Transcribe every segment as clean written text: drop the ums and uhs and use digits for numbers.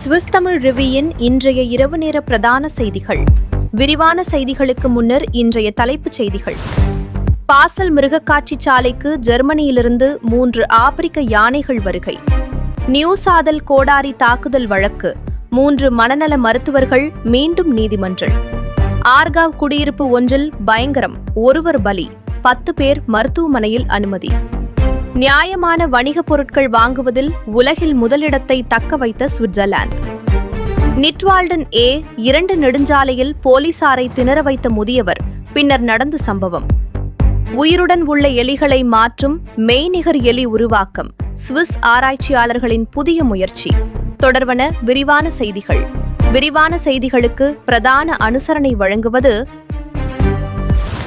Swiss Tamil ரிவ்யூயின் இன்றைய இரவு நேர பிரதான செய்திகள். விரிவான செய்திகளுக்கு முன்னர் இன்றைய தலைப்புச் செய்திகள். பாசல் மிருகக்காட்சி சாலைக்கு ஜெர்மனியிலிருந்து 3 ஆப்பிரிக்க யானைகள் வருகை. நியூசாதல் கோடாரி தாக்குதல் வழக்கு, 3 மனநல மருத்துவர்கள் மீண்டும் நீதிமன்றம். ஆர்காவ் குடியிருப்பு ஒன்றில் பயங்கரம், ஒருவர் பலி, 10 பேர் மருத்துவமனையில் அனுமதி. நியாயமான வணிகப் பொருட்கள் வாங்குவதில் உலகில் முதலிடத்தை தக்க வைத்த சுவிட்சர்லாந்து. நிட்வால்டன் 2 நெடுஞ்சாலையில் போலீசாரை திணற வைத்த முதியவர், பின்னர் நடந்த சம்பவம். உயிருடன் உள்ள எலிகளை மாற்றும் மெய்நிகர் எலி உருவாக்கம், சுவிஸ் ஆராய்ச்சியாளர்களின் புதிய முயற்சி. தொடர்வன விரிவான செய்திகள். விரிவான செய்திகளுக்கு பிரதான அனுசரணை வழங்குவது.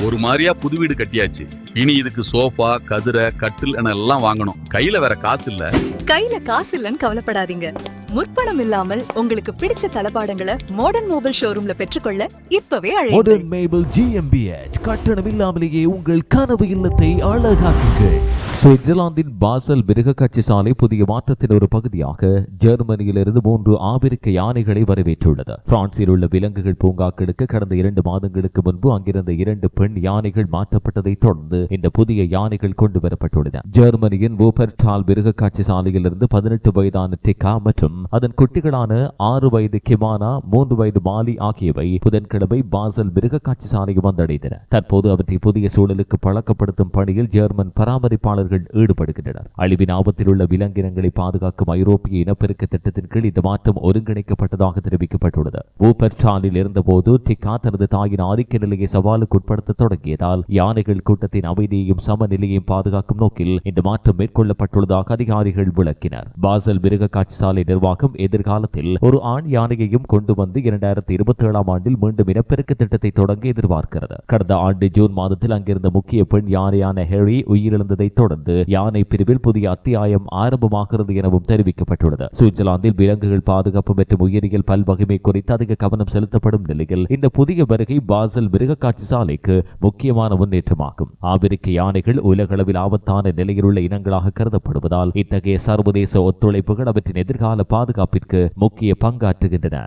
ஒரு மாதிரியா புது வீடு கட்டியாச்சு. இனி இதுக்கு சோஃபா, கதிரை, கட்டில் என எல்லாம் வாங்கணும். கையில வேற காசு இல்ல. கையில காசு இல்லன்னு கவலைப்படாதீங்க. முற்பணம் இல்லாமல் உங்களுக்கு பிடிச்ச தளபாடங்களை மாடர்ன் மொபைல் ஷோரூம்ல பெற்றுக்கொள்ள இப்பவே அழையுங்கள். Modern mobile GmbH. கட்டணம் இல்லாமலேயே உங்கள் கனவு இல்லத்தை அழகாக்குங்கள். சுவிட்சர்லாந்தின் பாசல் மிருகக்காட்சி சாலை புதிய மாற்றத்தின் ஒரு பகுதியாக ஜெர்மனியிலிருந்து 3 ஆப்பிரிக்க யானைகளை வரவேற்றுள்ளது. பிரான்சில் உள்ள விலங்குகள் பூங்காக்களுக்கு கடந்த 2 மாதங்களுக்கு முன்பு அங்கிருந்த 2 பெண் யானைகள் மாற்றப்பட்டதை தொடர்ந்து இந்த புதிய யானைகள் கொண்டு வரப்பட்டுள்ளன. ஜெர்மனியின் வூபர்டால் மிருகக்காட்சி சாலையிலிருந்து 18 வயதான டிகா மற்றும் அதன் குட்டிகளான 6 வயது கிமானா, 3 வயது மாலி ஆகியவை புதன்கிழமை பாசல் மிருகக்காட்சி சாலையை வந்தடைந்தன. தற்போது அவற்றை புதிய சூழலுக்கு பழக்கப்படுத்தும் பணியில் ஜெர்மன் பராமரிப்பாளர்கள் ஈடுபடுகின்றனர். அழிவின் ஆபத்தில் உள்ள விலங்கினங்களை பாதுகாக்கும் ஐரோப்பிய இனப்பெருக்க திட்டத்தின் கீழ் இந்த மாற்றம் ஒருங்கிணைக்கப்பட்டதாக தெரிவிக்கப்பட்டுள்ளது. வூபர்டாலில் இருந்தபோது டிகா தனது தாயின் ஆதிக்க நிலையை சவாலுக்கு உட்படுத்த தொடங்கியதால் யானைகள் கூட்டத்தின் அமைதியையும் சமநிலையையும் பாதுகாக்கும் நோக்கில் இந்த மாற்றம் மேற்கொள்ளப்பட்டுள்ளதாக அதிகாரிகள் விளக்கினர். பாசல் மிருகக்காட்சி சாலை நிர்வாகம் எதிர்காலத்தில் ஒரு ஆண் யானையையும் கொண்டு வந்து 2027ஆம் ஆண்டில் மீண்டும் இனப்பெருக்க திட்டத்தை தொடங்க எதிர்பார்க்கிறது. கடந்த ஆண்டு ஜூன் மாதத்தில் அங்கிருந்த முக்கிய பெண் யானையான ஹெரி உயிரிழந்ததை தொடர்ந்து யானை பிரிவில் புதிய அத்தியாயம் ஆரம்பமாகிறது எனவும் தெரிவிக்கப்பட்டுள்ளது. சுவிட்சர்லாந்தில் விலங்குகள் பாதுகாப்பு மற்றும் உயிரியல் பல்வகைமை குறித்து அதிக கவனம் செலுத்தப்படும் நிலையில் இந்த புதிய வருகை பாசல் மிருகக்காட்சி சாலைக்கு முக்கியமான முன்னேற்றமாகும். ஆப்பிரிக்க யானைகள் உலகளவில் ஆபத்தான நிலையில் உள்ள இனங்களாக கருதப்படுவதால் இத்தகைய சர்வதேச ஒத்துழைப்புகள் அவற்றின் எதிர்கால பாதுகாப்பிற்கு முக்கிய பங்காற்றுகின்றன.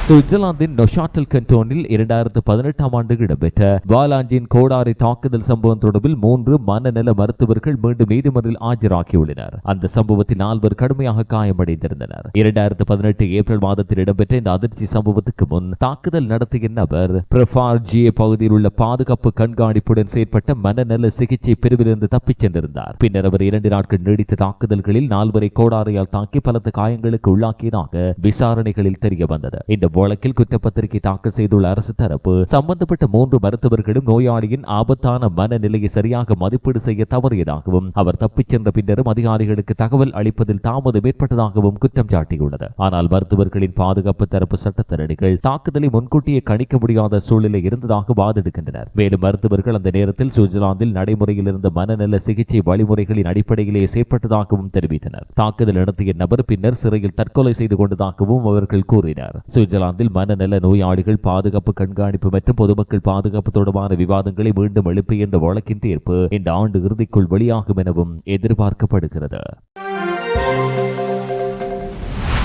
சுவிட்சர்லாந்தின் நொஷாட்டல் கண்டோனில் 2018ஆம் ஆண்டு இடம்பெற்ற வாலாஞ்சின் கோடாரி தாக்குதல் சம்பவம் தொடர்பில் 3 மனநல மருத்துவர்கள் மீண்டும் நீதிமன்றில் ஆஜராகியுள்ளனர். அந்த சம்பவத்தில் 4 கடுமையாக காயமடைந்திருந்தனர். 2018 ஏப்ரல் மாதத்தில் இடம்பெற்ற இந்த அதிர்ச்சி சம்பவத்துக்கு முன் தாக்குதல் நடத்திய நபர் பிரஃபார்ஜியே பகுதியில் உள்ள பாதுகாப்பு கண்காணிப்புடன் செயற்பட்ட மனநல சிகிச்சை பிரிவிலிருந்து தப்பிச் சென்றிருந்தார். பின்னர் அவர் 2 நாட்கள் நீடித்த தாக்குதல்களில் 4 கோடாரியால் தாக்கி பலத்த காயங்களுக்கு உள்ளாக்கியதாக விசாரணைகளில் தெரிய வந்தது. இந்த வழக்கில் குற்றப்பத்திரிகை தாக்கல் செய்துள்ள அரசு தரப்பு சம்பந்தப்பட்ட 3 மருத்துவர்களும் நோயாளியின் ஆபத்தான மனநிலையை சரியாக மதிப்பீடு செய்ய தவறியதாகவும் அவர் தப்பிச் சென்ற பின்னரும் அதிகாரிகளுக்கு தகவல் அளிப்பதில் தாமதம் ஏற்பட்டதாகவும் குற்றம் சாட்டியுள்ளது. ஆனால் மருத்துவர்களின் பாதுகாப்பு தரப்பு சட்டத்தரணிகள் தாக்குதலை முன்கூட்டியே கணிக்க முடியாத சூழ்நிலை இருந்ததாக வாதிடுகின்றனர். மேலும் மருத்துவர்கள் அந்த நேரத்தில் சுவிட்சர்லாந்தில் நடைமுறையில் இருந்த மனநல சிகிச்சை வழிமுறைகளின் அடிப்படையிலேயே செயற்பட்டதாகவும் தெரிவித்தனர். தாக்குதல் நடத்திய நபர் பின்னர் சிறையில் தற்கொலை செய்து கொண்டதாகவும் அவர்கள் கூறினர். சுவிட்சர்லாந்தில் மனநல நோயாளிகள் பாதுகாப்பு கண்காணிப்பு மற்றும் பொதுமக்கள் பாதுகாப்பு தொடர்பான விவாதங்களை மீண்டும் எழுப்பிய இந்த வழக்கின் தீர்ப்பு இந்த ஆண்டு இறுதிக்குள் வெளியாகும் எனவும் எதிர்பார்க்கப்படுகிறது.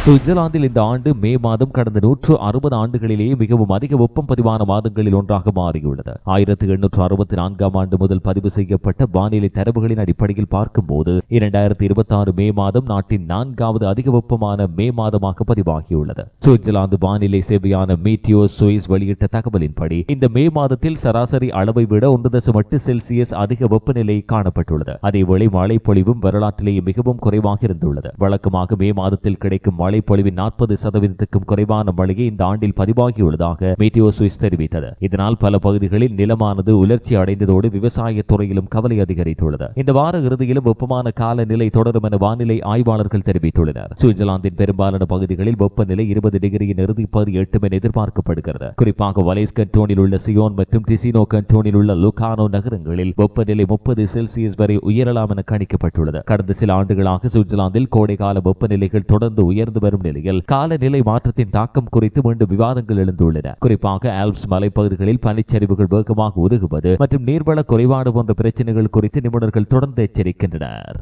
சுவிட்சர்லாந்தில் இந்த ஆண்டு மே மாதம் கடந்த 160 ஆண்டுகளிலேயே மிகவும் அதிக வெப்பம் பதிவான மாதங்களில் ஒன்றாக மாறியுள்ளது. 1864ஆம் ஆண்டு முதல் பதிவு செய்யப்பட்ட வானிலை தரவுகளின் அடிப்படையில் பார்க்கும்போது 2026 மே மாதம் நாட்டின் 4வது அதிக வெப்பமான மே மாதமாக பதிவாகியுள்ளது. சுவிட்சர்லாந்து வானிலை சேவையான மீட்டியோ சுவிஸ் வெளியிட்ட தகவலின்படி இந்த மே மாதத்தில் சராசரி அளவை விட 1.8 செல்சியஸ் அதிக வெப்பநிலை காணப்பட்டுள்ளது. அதேவேளை மழை பொழிவும் வரலாற்றிலேயே மிகவும் குறைவாக இருந்துள்ளது. வழக்கமாக மே மாதத்தில் கிடைக்கும் மழை பொழிவின் 40%க்கும் குறைவான மழையை இந்த ஆண்டில் பதிவாகியுள்ளதாக மீட்டியோ சுவிஸ் தெரிவித்தது. இதனால் பல பகுதிகளில் நிலமானது உலர்ச்சி அடைந்ததோடு விவசாய துறையிலும் கவலை அதிகரித்துள்ளது. இந்த வார இறுதியிலும் வெப்பமான காலநிலை தொடரும் என வானிலை ஆய்வாளர்கள் தெரிவித்துள்ளனர். சுவிட்சர்லாந்தின் பெரும்பாலான பகுதிகளில் வெப்பநிலை 20 டிகிரியின் இறுதிப்பகுதி எட்டும் என எதிர்பார்க்கப்படுகிறது. குறிப்பாக வலைஸ் கண்டோனில் உள்ள சியோன் மற்றும் டிசினோ கண்டோனில் உள்ள லுகானோ நகரங்களில் வெப்பநிலை 30 செல்சியஸ் வரை உயரலாம் என கணிக்கப்பட்டுள்ளது. கடந்த சில ஆண்டுகளாக சுவிட்சர்லாந்தில் கோடைகால வெப்பநிலைகள் தொடர்ந்து உயர்ந்து வரும் நிலையில் காலநிலை மாற்றத்தின் தாக்கம் குறித்து மீண்டும் விவாதங்கள் எழுந்துள்ளன. குறிப்பாக ஆல்ப்ஸ் மலைப்பகுதிகளில் பனிச்சரிவுகள் வேகமாக உருகுவது மற்றும் நீர்வள குறைபாடு போன்ற பிரச்சனைகள் குறித்து நிபுணர்கள் தொடர்ந்து எச்சரிக்கின்றனர்.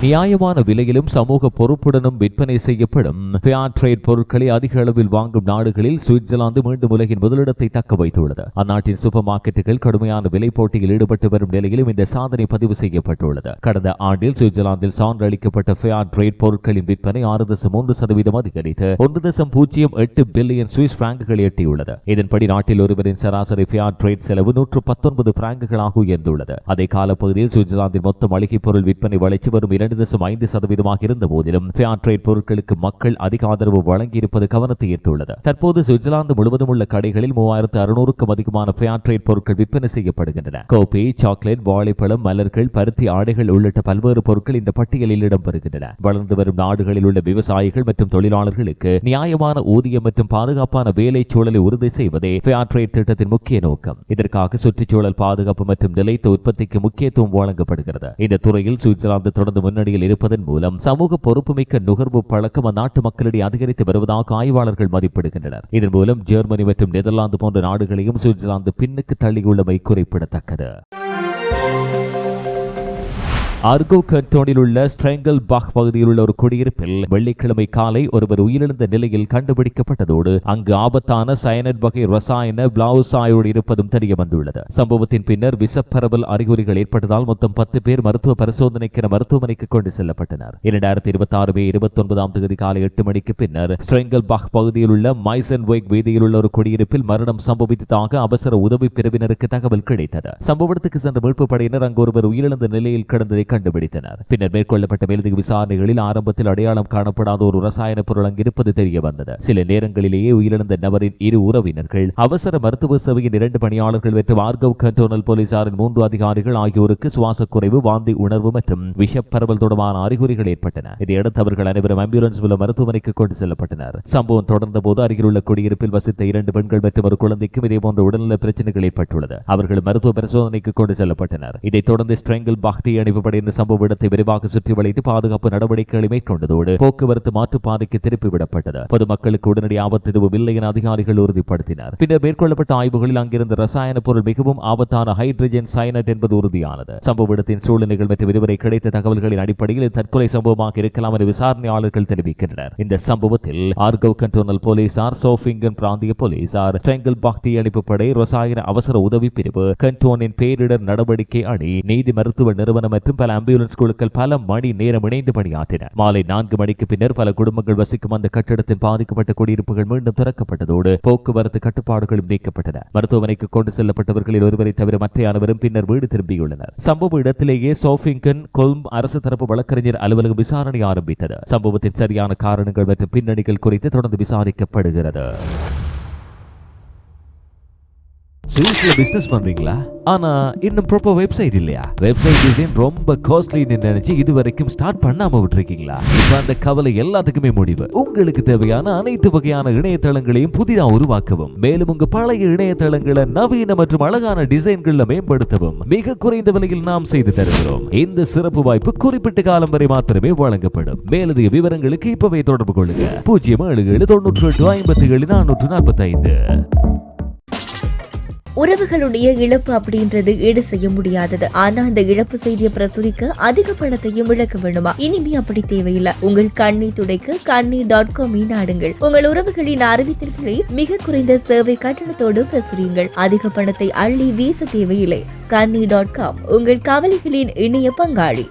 நியாயமான விலையிலும் சமூக பொறுப்புடனும் விற்பனை செய்யப்படும் ஃபேர் ட்ரேட் பொருட்களை அதிக அளவில் வாங்கும் நாடுகளில் சுவிட்சர்லாந்து மீண்டும் உலகின் முதலிடத்தை தக்க வைத்துள்ளது. அந்நாட்டின் சூப்பர் மார்க்கெட்டுகள் கடுமையான விலை போட்டியில் ஈடுபட்டு வரும் நிலையிலும் இந்த சாதனை பதிவு செய்யப்பட்டுள்ளது. கடந்த ஆண்டில் சுவிட்சர்லாந்தில் சான்று அளிக்கப்பட்ட ஃபேர் ட்ரேட் பொருட்களின் விற்பனை 6.3% அதிகரித்து 1.08 பில்லியன் சுவிஸ் பிராங்குகளை எட்டியுள்ளது. இதன்படி நாட்டில் ஒருவரின் சராசரி ஃபேர் ட்ரேட் செலவு 119 பிராங்குகளாக உயர்ந்துள்ளது. அதே காலப்பகுதியில் சுவிட்சர்லாந்தின் மொத்த மளிகை பொருள் விற்பனை வளர்ச்சி வரும் 2.5% இருந்த போதிலும் ஃபேர் ட்ரேட் பொருட்களுக்கு மக்கள் அதிக ஆதரவு வழங்கியிருப்பது கவனத்தை ஈர்த்துள்ளது. தற்போது சுவிட்சர்லாந்து முழுவதும் உள்ள கடைகளில் 3600க்கும் அதிகமான ஃபேர் ட்ரேட் பொருட்கள் விற்பனை செய்யப்படுகின்றன. கோபி, சாக்லேட், வாழைப்பழம், மலர்கள், பருத்தி ஆடைகள் உள்ளிட்ட பல்வேறு பொருட்கள் இந்த பட்டியலில் இடம்பெறுகின்றன. வளர்ந்து வரும் நாடுகளில் உள்ள விவசாயிகள் மற்றும் தொழிலாளர்களுக்கு நியாயமான ஊதியம் மற்றும் பாதுகாப்பான வேலை சூழலை உறுதி செய்வதே ஃபேர் ட்ரேட் திட்டத்தின் முக்கிய நோக்கம். இதற்காக சுற்றுச்சூழல் பாதுகாப்பு மற்றும் நிலைத்த உற்பத்திக்கு முக்கியத்துவம் வழங்கப்படுகிறது. இந்த துறையில் சுவிட்சர்லாந்து தொடர்ந்து முன்னணியில் இருப்பதன் மூலம் சமூக பொறுப்புமிக்க நுகர்வு பழக்கம் அந்நாட்டு மக்களிடையே அதிகரித்து வருவதாக ஆய்வாளர்கள் மதிப்பிடுகின்றனர். இதன் மூலம் ஜெர்மனி மற்றும் நெதர்லாந்து போன்ற நாடுகளையும் சுவிட்சர்லாந்து பின்னுக்கு தள்ளியுள்ளமை குறிப்பிடத்தக்கது. ஆர்கோ கண்டோனில் உள்ள ஸ்ட்ரெங்கல்பாக் பகுதியில் உள்ள ஒரு குடியிருப்பில் வெள்ளிக்கிழமை காலை ஒருவர் உயிரிழந்த நிலையில் கண்டுபிடிக்கப்பட்டதோடு அங்கு ஆபத்தான சயனைட் வகை ரசாயன பிளாவுசாயோடு இருப்பதும் தெரிய வந்துள்ளது. சம்பவத்தின் பின்னர் விஷப்பரவல் அறிகுறிகள் ஏற்பட்டதால் மொத்தம் 10 பேர் மருத்துவ பரிசோதனைக்கு மருத்துவமனைக்கு கொண்டு செல்லப்பட்டனர். 2026 மே 29 காலை 8 மணிக்கு பின்னர் ஸ்ட்ரெங்கல்பாக் பகுதியில் உள்ள மைசன்வேக் வீதியில் உள்ள ஒரு குடியிருப்பில் மரணம் சம்பவித்ததாக அவசர உதவி பிரிவினருக்கு தகவல் கிடைத்தது. சம்பவத்துக்கு சென்ற மீட்பு படையினர் அங்கு ஒருவர் உயிரிழந்த நிலையில் கிடந்ததை கண்டுபிடித்தனர். பின்னர் மேற்கொள்ளப்பட்ட மேலதிக விசாரணைகளில் ஆரம்பத்தில் அடையாளம் காணப்படாத ஒரு ரசாயன பொருள் அங்கிருப்பது தெரிய வந்தது. சில நேரங்களிலேயே உயிரிழந்த நபரின் இரு உறவினர்கள், அவசர மருத்துவ சேவையின் 2 பணியாளர்கள் மற்றும் ஆர்கவ் கண்டோனல் போலீசாரின் 3 அதிகாரிகள் ஆகியோருக்கு சுவாச குறைவு, வாந்தி உணர்வு மற்றும் விஷப்பரவல் தொடர்பான அறிகுறிகள் ஏற்பட்டன. இதையடுத்து அவர்கள் அனைவரும் ஆம்புலன்ஸ் மூலம் மருத்துவமனைக்கு கொண்டு செல்லப்பட்டனர். சம்பவம் தொடர்ந்த போது அருகில் உள்ள குடியிருப்பில் வசித்த 2 பெண்கள் மற்றும் ஒரு குழந்தைக்கும் இதேபோன்ற உடல்நல பிரச்சனைகள் ஏற்பட்டுள்ளது. அவர்கள் மருத்துவ பரிசோதனைக்கு கொண்டு செல்லப்பட்டனர். இதைத் தொடர்ந்து ஸ்ட்ரெங்கல்பாக் தீயணைப்பு படை சம்பவ இடத்தை விரைவாக சுற்றி வளைத்து பாதுகாப்பு நடவடிக்கைகளை மேற்கொண்டதோடு போக்குவரத்து மாற்றுப்பாதைக்கு திருப்பிவிடப்பட்டது. பொதுமக்களுக்கு உடனடி ஆபத்து எதுவும் இல்லை என அதிகாரிகள் உறுதிப்படுத்தினர். பின்னர் மேற்கொள்ளப்பட்ட ஆய்வுகளில் அங்கிருந்த ரசாயன பொருள் மிகவும் ஆபத்தான ஹைட்ரஜன் சயனைட் என்பது உறுதியானது. சம்பவ இடத்தின் சூழ்நிலைகள் மற்றும் இதுவரை கிடைத்த தகவல்களின் அடிப்படையில் தற்கொலை சம்பவமாக இருக்கலாம் என விசாரணையாளர்கள் தெரிவிக்கின்றனர். இந்த சம்பவத்தில் ஆர்கவ் கண்டோனல் போலீசார், சோஃபிங்கன் பிராந்திய போலீசார், ஸ்ட்ரெங்கல்பாக் தீயணைப்பு படை, ரசாயன அவசர உதவி பிரிவு, கண்டோனின் பேரிடர் நடவடிக்கை அணி, நீதி மருத்துவ நிறுவனம் மற்றும் பல ஆம்புலன்ஸ் குழுக்கள் பல மணி நேரம் இணைந்து பணியாற்றின. மாலை 4 மணிக்கு பின்னர் பல குடும்பங்கள் வசிக்கும் அந்த கட்டிடத்தில் பாதிக்கப்பட்ட குடியிருப்புகள் மீண்டும் திறக்கப்பட்டதோடு போக்குவரத்து கட்டுப்பாடுகளும் நீக்கப்பட்டன. மருத்துவமனைக்கு கொண்டு செல்லப்பட்டவர்களில் ஒருவரை தவிர மற்ற அனைவரும் பின்னர் வீடு திரும்பியுள்ளனர். சம்பவ இடத்திலேயே சோஃபிங்கன் கொல்ம் அரசு தரப்பு வழக்கறிஞர் அலுவலகம் விசாரணை ஆரம்பித்தது. சம்பவத்தின் சரியான காரணங்கள் மற்றும் பின்னணிகள் குறித்து தொடர்ந்து விசாரிக்கப்படுகிறது. சுவிஸ்ல பிசினஸ் பண்றீங்களா? ஆனா இன்னும் ப்ராப்பர் வெப்சைட் இல்லையா? வெப்சைட் டிசைன் ரொம்ப காஸ்ட்லின்னு நினைச்சு இது வரைக்கும் ஸ்டார்ட் பண்ணாம விட்டுருக்கீங்களா? இப்ப அந்த கவலை எல்லாத்துக்குமே முடிவு. உங்களுக்கு தேவையான அனைத்து வகையான இணையதளங்களையும் புதிதாக உருவாக்கவும், மேலும் உங்க பழைய இணையதளங்களை நவீன மற்றும் அழகான டிசைன்கள்ல மேம்படுத்தவும் மிக குறைந்த விலையில் நாம் செய்து தருகிறோம். இந்த சிறப்பு வாய்ப்பு குறிப்பிட்ட காலம் வரை மாத்திரமே வழங்கப்படும். மேலதிக விவரங்களுக்கு இப்பவே தொடர்பு கொள்ளுங்க. 0779857 உறவுகளுடைய இழப்பு அப்படின்றது ஈடு செய்ய முடியாதது. ஆனா அந்த இழப்பு செய்தியை பிரசுரிக்க அதிக பணத்தையும் இழக்க வேண்டுமா? இனிமே அப்படி தேவையில்லை. உங்கள் கண்ணை துடைக்க kannee.com நாடுங்கள். உங்கள் உறவுகளின் அறிவித்தல்களை மிக குறைந்த சேவை கட்டணத்தோடு பிரசுரியுங்கள். அதிக பணத்தை அள்ளி வீச தேவையில்லை. kannee.com உங்கள் கவலைகளின் இணைய பங்காளி.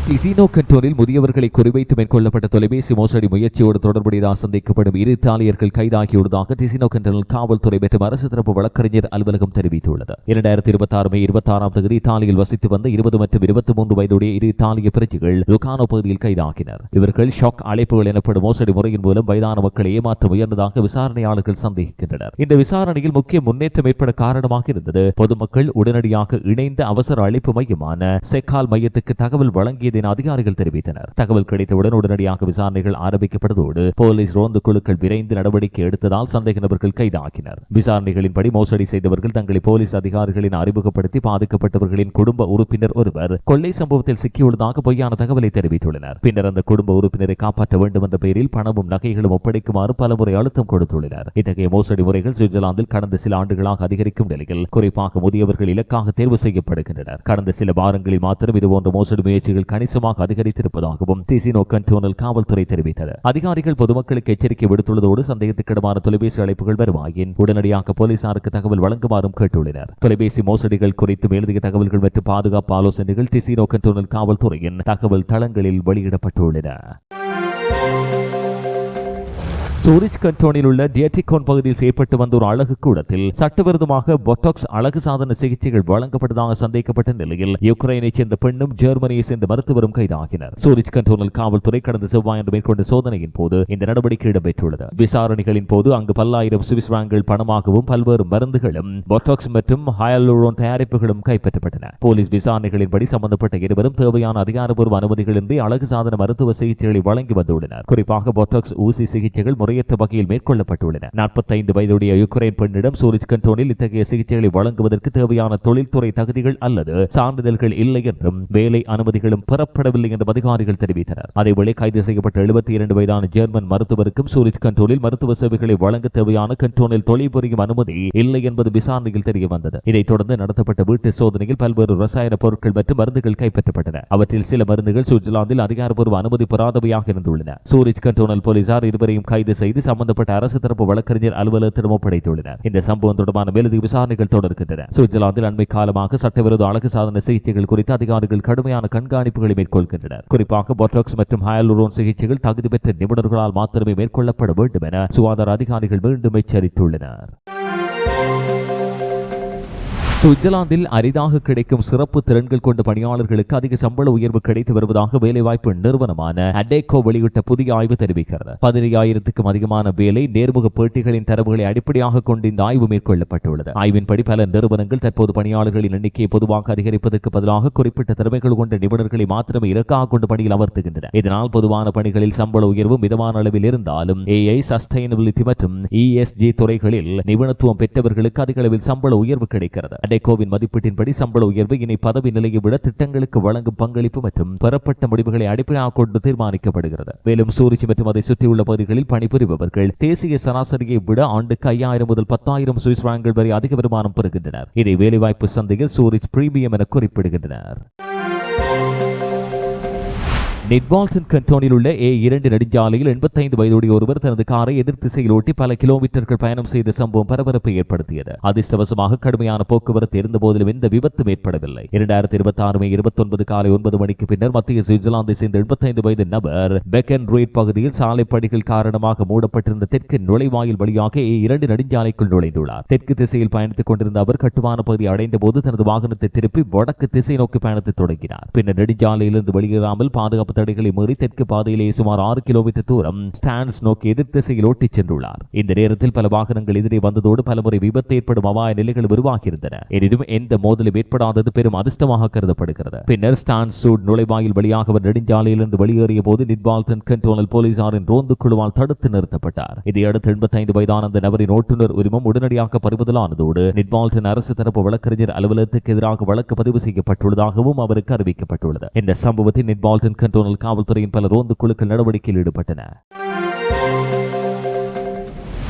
டிசினோ கண்டோனில் முதியவர்களை குறிவைத்து மேற்கொள்ளப்பட்ட தொலைபேசி மோசடி முயற்சியோடு தொடர்புடையதாக சந்தேகப்படும் 2 இத்தாலியர்கள் கைதாகியுள்ளதாக டிசினோ கண்டோனல் காவல்துறை மற்றும் அரசு தரப்பு வழக்கறிஞர் அலுவலகம் தெரிவித்துள்ளது. 2026 மே 20 இத்தாலியில் வசித்து வந்த 20 மற்றும் 23 வயதுடைய 2 இத்தாலிய பிரஜைகள் லுகானோ பகுதியில் கைதாகினர். இவர்கள் ஷாக் அழைப்புகள் எனப்படும் மோசடி முறையின் மூலம் வயதான மக்களை ஏமாற்ற முயன்றதாக விசாரணையாளர்கள் சந்தேகிக்கின்றனர். இந்த விசாரணையில் முக்கிய முன்னேற்றம் ஏற்பட காரணமாக இருந்தது பொதுமக்கள் உடனடியாக இணைந்த அவசர அழைப்பு மையமான செக்கால் மையத்துக்கு தகவல் வழங்கியது என அதிகாரிகள் தெரிவித்தனர். தகவல் கிடைத்தவுடன் உடனடியாக விசாரணைகள் ஆரம்பிக்கப்பட்டதோடு போலீஸ் ரோந்து குழுக்கள் விரைந்து நடவடிக்கை எடுத்ததால் சந்தேக நபர்கள் கைதாகினர். விசாரணைகளின்படி மோசடி செய்தவர்கள் தங்களை போலீஸ் அதிகாரிகளின் அறிமுகப்படுத்தி பாதிக்கப்பட்டவர்களின் குடும்ப உறுப்பினர் ஒருவர் கொள்ளை சம்பவத்தில் சிக்கியுள்ளதாக பொய்யான தகவலை தெரிவித்துள்ளனர். பின்னர் அந்த குடும்ப உறுப்பினரை காப்பாற்ற வேண்டும் என்ற பெயரில் பணமும் நகைகளும் ஒப்படைக்குமாறு பலமுறை அழுத்தம் கொடுத்துள்ளனர். இத்தகைய மோசடி முறைகள் சுவிட்சர்லாந்தில் கடந்த சில ஆண்டுகளாக அதிகரிக்கும் நிலையில் குறிப்பாக முதியவர்கள் இலக்காக தேர்வு செய்யப்படுகின்றனர். கடந்த சில வாரங்களில் மாத்திரம் இதுபோன்ற மோசடி முயற்சிகள் கணிசமாக அதிகரித்திருப்பதாகவும் டிசினோ கண்டோனல் காவல்துறை தெரிவித்தது. அதிகாரிகள் பொதுமக்களுக்கு எச்சரிக்கை விடுத்துள்ளதோடு சந்தேகத்துக்கிடமான தொலைபேசி அழைப்புகள் வருவாயின் உடனடியாக போலீசாருக்கு தகவல் வழங்குமாறும் கேட்டுள்ளனர். தொலைபேசி மோசடிகள் குறித்து மேலதிக தகவல்கள் மற்றும் பாதுகாப்பு ஆலோசனைகள் டிசினோ கண்டோனல் காவல்துறையின் தகவல் தளங்களில் வெளியிடப்பட்டுள்ளன. சூரிச் கண்டோனில் உள்ள டியட்டிகோன் பகுதியில் செய்யப்பட்டு வந்த ஒரு அழகு கூடத்தில் சட்டவிரோதமாக பொட்டாக்ஸ் அழகு சாதன சிகிச்சைகள் வழங்கப்பட்டதாக சந்தேகப்பட்ட நிலையில் யுக்ரைனைச் சேர்ந்த பெண்ணும் ஜெர்மனியை சேர்ந்த மருத்துவரும் கைதாகினர். சூரிச் கண்டோனில் காவல்துறை கடந்த செவ்வாயன்று மேற்கொண்ட சோதனையின் போது இந்த நடவடிக்கை இடம்பெற்றுள்ளது. விசாரணைகளின் போது அங்கு பல்லாயிரம் சுவிஸ் பிராங்குகள் பணமாகவும் பல்வேறு மருந்துகளும் பொட்டாக்ஸ் மற்றும் ஹயலூரோன் தயாரிப்புகளும் கைப்பற்றப்பட்டன. போலீஸ் விசாரணைகளின்படி சம்பந்தப்பட்ட இருவரும் தேவையான அதிகாரப்பூர்வ அனுமதிகளின்றி அழகு சாதன மருத்துவ சிகிச்சைகளை வழங்கி வந்துள்ளனர். குறிப்பாக பொட்டாக்ஸ் ஊசி சிகிச்சைகள் முறையற்ற வகையில் மேற்கொள்ளப்பட்டுள்ளன. 45 வயதுடைய யுக்ரைன் பெண்ணிடம் சூரிச் கண்டோனில் இத்தகைய சிகிச்சைகளை வழங்குவதற்கு தேவையான தொழில்துறை தகுதிகள் அல்லது சான்றிதழ்கள் இல்லை என்றும் வேலை அனுமதிகளும் பெறப்படவில்லை என்றும் அதிகாரிகள் தெரிவித்தனர். அதேவேளை கைது செய்யப்பட்ட 72 வயதான ஜெர்மன் மருத்துவருக்கும் சூரிச் கண்டோனில் மருத்துவ சேவைகளை வழங்க தேவையான கண்டோனில் தொழில் புரியும் அனுமதி இல்லை என்பது விசாரணையில் தெரிய வந்தது. இதைத் தொடர்ந்து நடத்தப்பட்ட வீட்டு சோதனையில் பல்வேறு ரசாயன பொருட்கள் மற்றும் மருந்துகள் கைப்பற்றப்பட்டன. அவற்றில் சில மருந்துகள் சுவிட்சர்லாந்தில் அதிகாரப்பூர்வ அனுமதி பெறாதவையாக இருந்துள்ளன. சூரிச் கண்டோனல் போலீசார் இருவரையும் கைது செய்து சம்பந்தப்பட்ட அரசு தரப்பு வழக்கறிஞர் அலுவலகத்திடம் ஒப்படைத்துள்ளனர். இந்த சம்பவம் தொடர்பான மேலதிக விசாரணைகள் தொடர்கின்றன. சுவிட்சர்லாந்தில் அண்மை காலமாக சட்டவிரோத அழகு சாதன சிகிச்சைகள் குறித்து அதிகாரிகள் கடுமையான கண்காணிப்புகளை மேற்கொள்கின்றனர். குறிப்பாக பொட்டாக்ஸ் மற்றும் ஹயலூரோன் சிகிச்சைகள் தகுதி பெற்ற நிபுணர்களால் மாத்திரமே மேற்கொள்ளப்பட வேண்டும் என சுகாதார அதிகாரிகள் மீண்டும் எச்சரித்துள்ளனர். சுவிட்சர்லாந்தில் அரிதாக கிடைக்கும் சிறப்பு திறன்கள் கொண்ட பணியாளர்களுக்கு அதிக சம்பள உயர்வு கிடைத்து வருவதாக வேலைவாய்ப்பு நிறுவனமான அடேகோ வெளியிட்ட புதிய ஆய்வு தெரிவிக்கிறது. 15,000க்கும் அதிகமான வேலை நேர்முக பேட்டிகளின் தரவுகளை அடிப்படையாக கொண்டு இந்த ஆய்வு மேற்கொள்ளப்பட்டுள்ளது. ஆய்வின்படி பல நிறுவனங்கள் தற்போது பணியாளர்களின் எண்ணிக்கையை பொதுவாக அதிகரிப்பதற்கு பதிலாக குறிப்பிட்ட திறமைகள் கொண்ட நிபுணர்களை மாத்திரமே இலக்காக கொண்டு பணியில் அமர்த்துகின்றன. இதனால் பொதுவான பணிகளில் சம்பள உயர்வு மிதமான அளவில் இருந்தாலும் AI, சஸ்டைனபிலிட்டி மற்றும் ESG துறைகளில் நிபுணத்துவம் பெற்றவர்களுக்கு அதிக அளவில் சம்பள உயர்வு கிடைக்கிறது. அடேகோவின் மதிப்பீட்டின்படி சம்பள உயர்வு இனி பதவி நிலையை விட திட்டங்களுக்கு வழங்கும் பங்களிப்பு மற்றும் பெறப்பட்ட முடிவுகளை அடிப்படையாக கொண்டு தீர்மானிக்கப்படுகிறது. மேலும் சூரிச் மற்றும் அதை சுற்றியுள்ள பகுதிகளில் பணிபுரிபவர்கள் தேசிய சராசரியை விட ஆண்டுக்கு 5,000 முதல் 10,000 சுவிஸ் பிராங்குகள் வரை அதிக வருமானம் பெறுகின்றனர். இதை வேலைவாய்ப்பு சந்தையில் சூரிச் பிரீமியம் என குறிப்பிடுகின்றனர். நிட்வால்டன் கண்டோனில் உள்ள A2 நெடுஞ்சாலையில் 85 வயதுடைய ஒருவர் தனது காரை எதிர் திசையில் ஓட்டி பல கிலோமீட்டர்கள் பயணம் செய்த சம்பவம் பரபரப்பை ஏற்படுத்தியது. அதிர்ஷ்டவசமாக கடுமையான போக்குவரத்து இருந்த போதிலும் எந்த விபத்தும் ஏற்படவில்லை. 2026 மே 29 காலை 9 மணிக்கு பின்னர் மத்திய சுவிட்சர்லாந்தை சேர்ந்த 85 வயது நபர் பெக்கன் ரீட் பகுதியில் சாலை படிகள் காரணமாக மூடப்பட்டிருந்த தெற்கு நுழைவாயில் வழியாக A2 நெடுஞ்சாலைக்குள் நுழைந்துள்ளார். தெற்கு திசையில் பயணித்துக் கொண்டிருந்த அவர் கட்டுமான பகுதியை அடைந்த போது தனது வாகனத்தை திருப்பி வடக்கு திசை நோக்கி பயணத்தை தொடங்கினார். பின்னர் நெடுஞ்சாலையிலிருந்து வெளியேறாமல் பாதுகாப்பு தடைகளை மீறி தெற்கு பாதையிலே சுமார் 6 கிலோமீட்டர் தூரம் ஸ்டான்ஸ் நோக்கி எதிர் திசையில் ஓட்டிச் சென்றுள்ளார். இந்த நேரத்தில் பல வாகனங்கள் எதிரே வந்ததோடு பலமுறை விபத்து ஏற்படும் அபாய நிலைகள் உருவாகியிருந்தன. எனினும் எந்த மோதலும் ஏற்படாதது பெரும் அதிர்ஷ்டமாக கருதப்படுகிறது. பின்னர் ஸ்டான்ஸ் சூட் நுழைவாயில் வழியாக அவர் நெடுஞ்சாலையிலிருந்து வெளியேறிய போது நிட்வால்டன் கண்டோனல் போலீசாரின் ரோந்து குழுவால் தடுத்து நிறுத்தப்பட்டார். இதையடுத்து 85 வயதான அந்த நபரின் ஓட்டுநர் உரிமம் உடனடியாக பறிமுதலானதோடு நிட்வால்டன் அரசு தரப்பு வழக்கறிஞர் அலுவலகத்துக்கு எதிராக வழக்கு பதிவு செய்யப்பட்டுள்ளதாகவும் அவருக்கு அறிவிக்கப்பட்டுள்ளது. இந்த சம்பவத்தில் நிட்வால்டன் கண்டோனல் காவல்துறையின் பல ரோந்து குழுக்கள் நடவடிக்கையில் ஈடுபட்டன.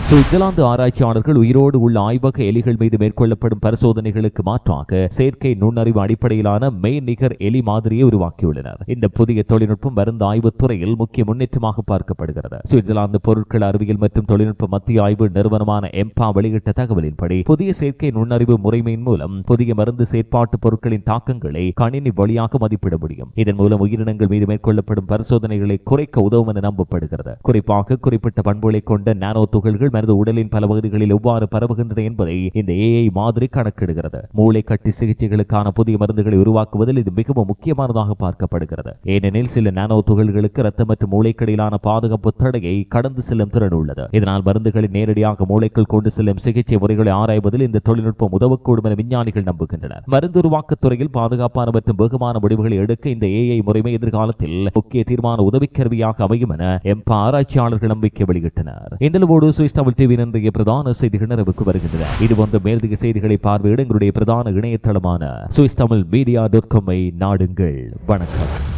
சுவிட்சர்லாந்து ஆராய்ச்சியாளர்கள் உயிரோடு உள்ள ஆய்வக எலிகள் மீது மேற்கொள்ளப்படும் பரிசோதனைகளுக்கு மாற்றாக செயற்கை நுண்ணறிவு அடிப்படையிலான மெய்நிகர் எலி மாதிரியை உருவாக்கியுள்ளனர். இந்த புதிய தொழில்நுட்பம் மருந்து ஆய்வுத் துறையில் முக்கிய முன்னேற்றமாக பார்க்கப்படுகிறது. சுவிட்சர்லாந்து பொருட்கள் அறிவியல் மற்றும் தொழில்நுட்ப மத்திய ஆய்வு நிறுவனமான எம்பா வெளியிட்ட தகவலின்படி புதிய செயற்கை நுண்ணறிவு முறைமையின் மூலம் புதிய மருந்து செயற்பாட்டு பொருட்களின் தாக்கங்களை கணினி வழியாக மதிப்பிட முடியும். இதன் மூலம் உயிரினங்கள் மீது மேற்கொள்ளப்படும் பரிசோதனைகளை குறைக்க உதவும் என நம்பப்படுகிறது. குறிப்பாக குறிப்பிட்ட பண்புகளை கொண்ட நானோ துகள்கள் மனித உடலின் பல பகுதிகளில் எவ்வாறு பரவுகின்றன என்பதை இந்த AI மாதிரி கணக்கிடுகிறது. மூளை கட்டி சிகிச்சைகளுக்கான புதிய மருந்துகளை உருவாக்குவதில் இது மிகவும் முக்கியமானதாக பார்க்கப்படுகிறது. ஏனெனில் சில நானோ துகள்களுக்கு இரத்த மற்றும் மூளைக்கிடையிலான பாதுகாப்பு தடையை கடந்து செல்லும் திறன் உள்ளது. இதனால் மருந்துகளை நேரடியாக மூளைக்குள் கொண்டு செல்லும் சிகிச்சை முறைகளை ஆராய்வதில் இந்த தொழில்நுட்பம் உதவக்கூடும் என விஞ்ஞானிகள் நம்புகின்றனர். மருந்து உருவாக்கத் துறையில் பாதுகாப்பான மற்றும் வெகுமான முடிவுகளை எடுக்க இந்த AI முறைமை எதிர்காலத்தில் முக்கிய தீர்மான உதவிக்கருவியாக அமையும் என எம்பா ஆராய்ச்சியாளர்கள் நம்பிக்கை வெளியிட்டனர். இந்த அளவோடு சுவிஸ் தமிழ் டிவியின் இன்றைய பிரதான செய்திகள் நிறைவுக்கு வருகின்றன. இதுபோன்ற மேலதிக செய்திகளை பார்வையிட எங்களுடைய பிரதான இணையதளமான swisstamiழ்media.com நாடுங்கள். வணக்கம்.